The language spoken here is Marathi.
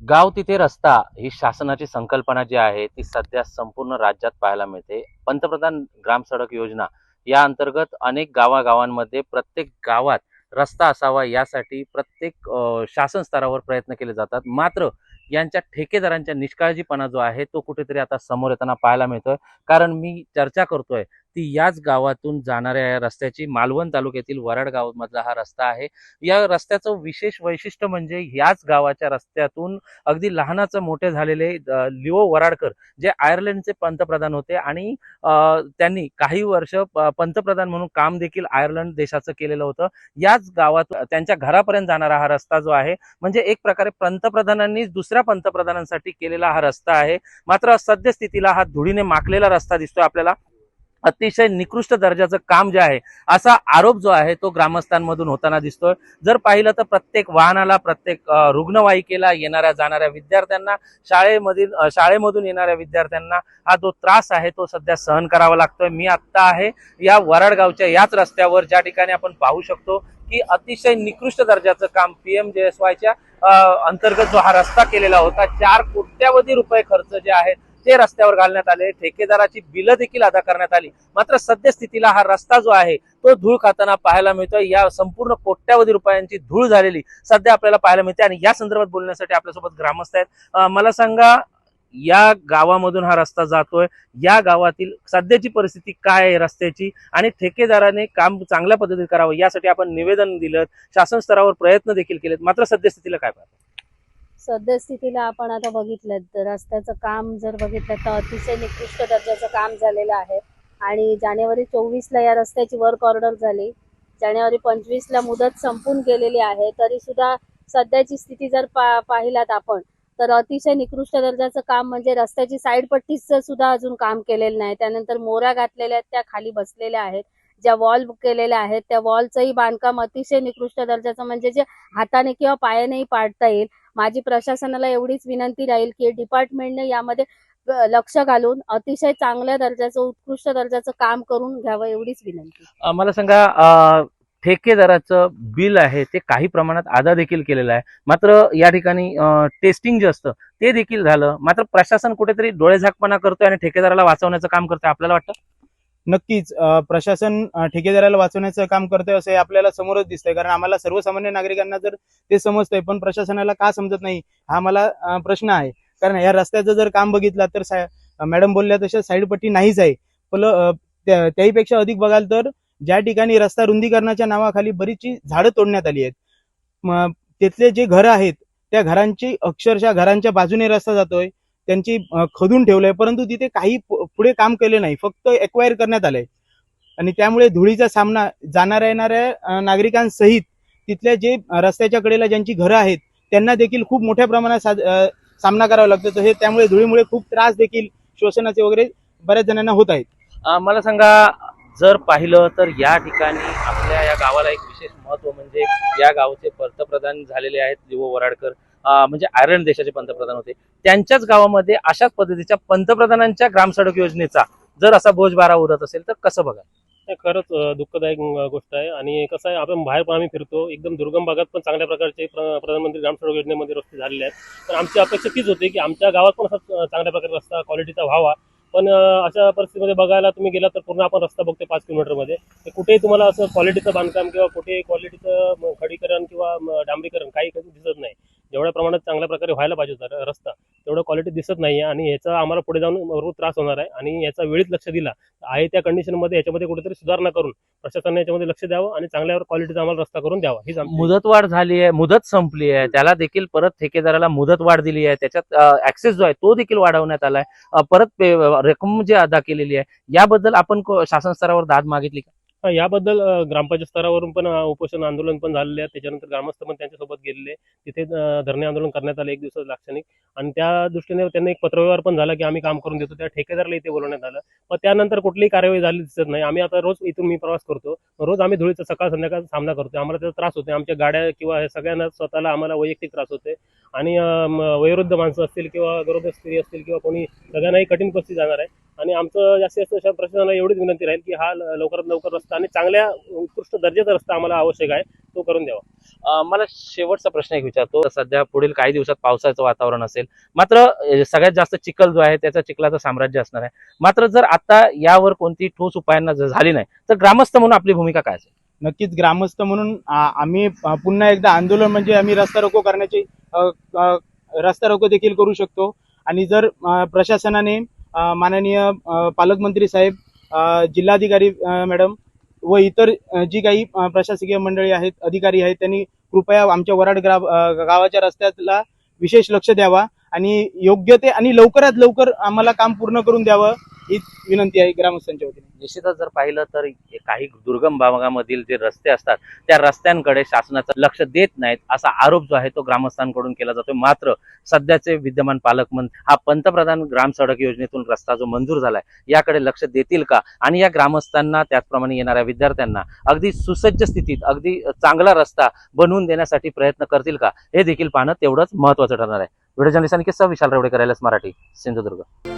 गाव तिथे रस्ता ही शासनाची संकल्पना जी आहे ती सध्या संपूर्ण राज्यात पाहायला मिळते. पंतप्रधान ग्राम सडक योजना या अंतर्गत अनेक गावागावांमध्ये प्रत्येक गावात रस्ता असावा यासाठी प्रत्येक शासन स्तरावर प्रयत्न केले जातात. मात्र यांच्या ठेकेदारांच्या निष्काळजीपणा जो आहे तो कुठेतरी आता समोर येताना पाहायला मिळतोय. कारण मी चर्चा करतोय ती याच गावातून जाणाऱ्या या रस्त्याची. मालवण तालुक्यातील वराड गाव मधला हा रस्ता आहे. या रस्त्याचं विशेष वैशिष्ट्य म्हणजे याच गावाच्या रस्त्यातून अगदी लहानाचं मोठे झालेले लिओ वराडकर जे आयर्लंडचे पंतप्रधान होते आणि त्यांनी काही वर्ष पंतप्रधान म्हणून काम देखील आयर्लंड देशाचं केलेलं होतं. याच गावात त्यांच्या घरापर्यंत जाणारा हा रस्ता जो आहे म्हणजे एक प्रकारे पंतप्रधानांनी दुसऱ्या पंतप्रधानांसाठी केलेला हा रस्ता आहे. मात्र सद्यस्थितीला हा धुळीने माखलेला रस्ता दिसतोय आपल्याला. अतिशय निकृष्ट दर्जाचं काम जे आहे असा आरोप जो आहे तो ग्रामस्थांमधून होताना दिसतोय. जर पाहिलं तर प्रत्येक वाहनाला, प्रत्येक रुग्णवाहिकेला येणाऱ्या जाणाऱ्या विद्यार्थ्यांना, शाळेमधून येणाऱ्या विद्यार्थ्यांना हा जो त्रास आहे तो सध्या सहन करावा लागतोय. मी आत्ता आहे या वराडगावच्या याच रस्त्यावर, ज्या ठिकाणी आपण पाहू शकतो की अतिशय निकृष्ट दर्जाचं काम PMJSYच्या अंतर्गत जो हा रस्ता केलेला होता, 4 कोट्यावधी रुपये खर्च जे आहेत ते रस्त्यावर घालण्यात आले. ठेकेदाराची बिलं देखील अदा करण्यात आली. मात्र सद्यस्थितीला हा रस्ता जो आहे तो धूळ खाताना पाहायला मिळतोय. या संपूर्ण कोट्यावधी रुपयांची धूळ झालेली सध्या आपल्याला पाहायला मिळते. आणि या संदर्भात बोलण्यासाठी आपल्यासोबत ग्रामस्थ आहेत. मला सांगा, या गावामधून हा रस्ता जातोय, या गावातील सध्याची परिस्थिती काय आहे रस्त्याची, आणि ठेकेदाराने काम चांगल्या पद्धतीने करावं यासाठी आपण निवेदन दिलं, शासन स्तरावर प्रयत्न देखील केलेत. मात्र सद्यस्थितीला काय पाहतो? सद्यस्थितीला आपण आता बघितलं तर रस्त्याचं काम जर बघितलं तर अतिशय निकृष्ट दर्जाचं काम झालेलं आहे. आणि जानेवारी 24ला या रस्त्याची वर्क ऑर्डर झाली. जानेवारी 25ला मुदत संपून गेलेली आहे. तरी सुद्धा सध्याची स्थिती जर पाहिलात आपण तर अतिशय निकृष्ट दर्जाचं काम म्हणजे रस्त्याची साईड पट्टीचं सुद्धा अजून काम केलेलं नाही. त्यानंतर मोऱ्या घातलेल्या आहेत त्या खाली बसलेल्या आहेत. ज्या वॉल केलेल्या आहेत त्या वॉलचंही बांधकाम अतिशय निकृष्ट दर्जाचं, म्हणजे जे हाताने किंवा पायानेही पाडता येईल. माझी प्रशासनाला एवढीच विनंती राहील की डिपार्टमेंटने यामध्ये लक्ष घालून अतिशय चांगल्या दर्जाचं, उत्कृष्ट दर्जाचं काम करून घ्यावं, एवढीच विनंती. मला सांगा, ठेकेदाराचं बिल आहे ते काही प्रमाणात अदा देखील केलेलं आहे. मात्र या ठिकाणी टेस्टिंग जे असतं ते देखील झालं. मात्र प्रशासन कुठेतरी डोळेझाकपणा करतोय आणि ठेकेदाराला वाचवण्याचं काम करतोय, आपल्याला वाटतं? नक्कीच प्रशासन ठेकेदाराला वाचवण्याचं काम करतंय असं आपल्याला समोरच दिसतंय. कारण आम्हाला सर्वसामान्य नागरिकांना जर ते समजतंय पण प्रशासनाला का समजत नाही हा मला प्रश्न आहे. कारण या रस्त्याचं जर काम बघितलं तर मॅडम बोलल्या तशा साईडपट्टी नाहीच आहे. पण त्याहीपेक्षा अधिक बघाल तर ज्या ठिकाणी रस्ता रुंदीकरणाच्या नावाखाली बरीचशी झाडं तोडण्यात आली आहेत, तिथले जे घरं आहेत त्या घरांची अक्षरशः घरांच्या बाजूने रस्ता जातोय, त्यांची खदून ठेवलंय, परंतु तिथे काही पुढे काम केले नाही, फक्त एक्वायर करण्यात आलंय. आणि त्यामुळे धुळीचा सामना जाणाऱ्या येणाऱ्या नागरिकांसहित तिथल्या जे रस्त्याच्या कडेला ज्यांची घरं आहेत त्यांना देखील खूप मोठ्या प्रमाणात सामना करावा लागतो. तर हे त्यामुळे धुळीमुळे खूप त्रास देखील श्वसनाचे वगैरे बऱ्याच जणांना होत आहेत. मला सांगा, जर पाहिलं तर या ठिकाणी आपल्या या गावाला एक विशेष महत्व म्हणजे या गावचे पंतप्रधान झालेले आहेत लिओ वराडकर, म्हणजे आयर्लंड देशाचे पंतप्रधान होते. त्यांच्याच गावामध्ये अशाच पद्धतीच्या पंतप्रधानांच्या ग्रामसडक योजनेचा जर असा बोजबारा उरत असेल तर कसं बघा? खरंच दुःखदायक गोष्ट आहे. आणि कसं आहे, आपण बाहेर पण आम्ही फिरतो, एकदम दुर्गम भागात पण चांगल्या प्रकारचे प्रधानमंत्री ग्रामसडक योजनेमध्ये रस्ते झालेले आहेत. तर आमची अपेक्षा तीच होती की आमच्या गावात पण असा चांगल्या प्रकारे रस्ता क्वालिटीचा व्हावा. पण अशा परिस्थितीमध्ये बघायला तुम्ही गेला तर पूर्ण आपण रस्ता बघतो 5 किलोमीटरमध्ये, कुठेही तुम्हाला असं क्वालिटीचं बांधकाम किंवा कुठेही क्वालिटीचं खडीकरण किंवा डांबरीकरण काही दिसत नाही. जेवढ्या प्रमाणात चांगल्या प्रकारे व्हायला पाहिजे होता रस्ता तेवढं क्वालिटी दिसत नाही. आणि याचा आम्हाला पुढे जाऊन भरपूर त्रास होणार आहे. आणि याचा वेळीच लक्ष दिला आहे त्या कंडिशनमध्ये याच्यामध्ये कुठेतरी सुधारणा करून प्रशासनाने याच्यामध्ये लक्ष द्यावं आणि चांगल्या क्वालिटीचा आम्हाला रस्ता करून द्यावा. ही मुदतवाढ झाली आहे, मुदत संपली आहे, त्याला देखील परत ठेकेदाराला मुदतवाढ दिली आहे, त्याच्यात ऍक्सेस जो आहे तो देखील वाढवण्यात आलाय, परत रक्कम जी अदा केलेली आहे, याबद्दल आपण शासन स्तरावर दाद मागितली का? याबद्दल ग्रामपंचायत स्तरावरून पण उपोषण आंदोलन पण झालेले आहे. त्याच्यानंतर ग्रामस्थ पण त्यांच्यासोबत गेलेले, तिथे धरणे आंदोलन करण्यात आले 1 दिवसाचं लाक्षणिक. आणि त्या दृष्टीने त्यांनी एक पत्रव्यवहार पण झाला की आम्ही काम करून देतो. त्या ठेकेदाराला इथे बोलवण्यात आलं, पण त्यानंतर कुठलीही कार्यवाही झाली दिसत नाही. आम्ही आता रोज इथून मी प्रवास करतो, रोज आम्ही धुळीचा सकाळ संध्याकाळ सामना करतो. आम्हाला त्याचा त्रास होते, आमच्या गाड्या किंवा हे सगळ्यांना स्वतःला आम्हाला वैयक्तिक त्रास होते. आणि वयोवृद्ध माणसं असतील किंवा गरोदर स्त्री असतील किंवा कोणी, सगळ्यांनाही कठीण परिस्थिती जाणार आहे. आणि आमचं जास्तीत जास्त प्रशासनाला एवढीच विनंती राहील की हा लवकरात लवकर रस्ता आणि चांगल्या उत्कृष्ट दर्जाचा रस्ता आम्हाला आवश्यक आहे, तो करून द्यावा. मला शेवटचा प्रश्न एक विचारतो. सध्या पुढील काही दिवसात पावसाचं वातावरण असेल, मात्र सगळ्यात जास्त चिखल जो आहे त्याचा चिखलाचं साम्राज्य असणार आहे. मात्र जर आता यावर कोणती ठोस उपाययोजना झाली नाही तर ग्रामस्थ म्हणून आपली भूमिका काय असेल? नक्कीच ग्रामस्थ म्हणून आम्ही पुन्हा एकदा आंदोलन म्हणजे आम्ही रस्ता रोको करण्याची रस्ता रोको देखील करू शकतो. आणि जर प्रशासनाने माननीय पालकमंत्री साहेब, जिल्हाधिकारी मॅडम व इतर जी काही प्रशासकीय मंडळी आहेत, अधिकारी आहेत, त्यांनी कृपया आमच्या वराड गावाच्या रस्त्याला विशेष लक्ष द्यावा आणि योग्य ते आणि लवकरात लवकर आम्हाला काम पूर्ण करून द्यावं ही विनंती आहे ग्रामस्थांच्या वतीने. निश्चितच जर पाहिलं तर काही दुर्गम भागामधील जे रस्ते असतात त्या रस्त्यांकडे शासनाचं लक्ष देत नाहीत असा आरोप जो आहे तो ग्रामस्थांकडून केला जातो. मात्र सध्याचे विद्यमान पालकमंत्री हा पंतप्रधान ग्राम सडक योजनेतून रस्ता जो मंजूर झालाय याकडे लक्ष देतील का आणि या ग्रामस्थांना त्याचप्रमाणे येणाऱ्या विद्यार्थ्यांना अगदी सुसज्ज स्थितीत अगदी चांगला रस्ता बनवून देण्यासाठी प्रयत्न करतील का हे देखील पाहणं तेवढंच महत्त्वाचं ठरणार आहे. व्हिडिओ जर्नलिस्ट आणि विशाल रेवडेकर, LS मराठी, सिंधुदुर्ग.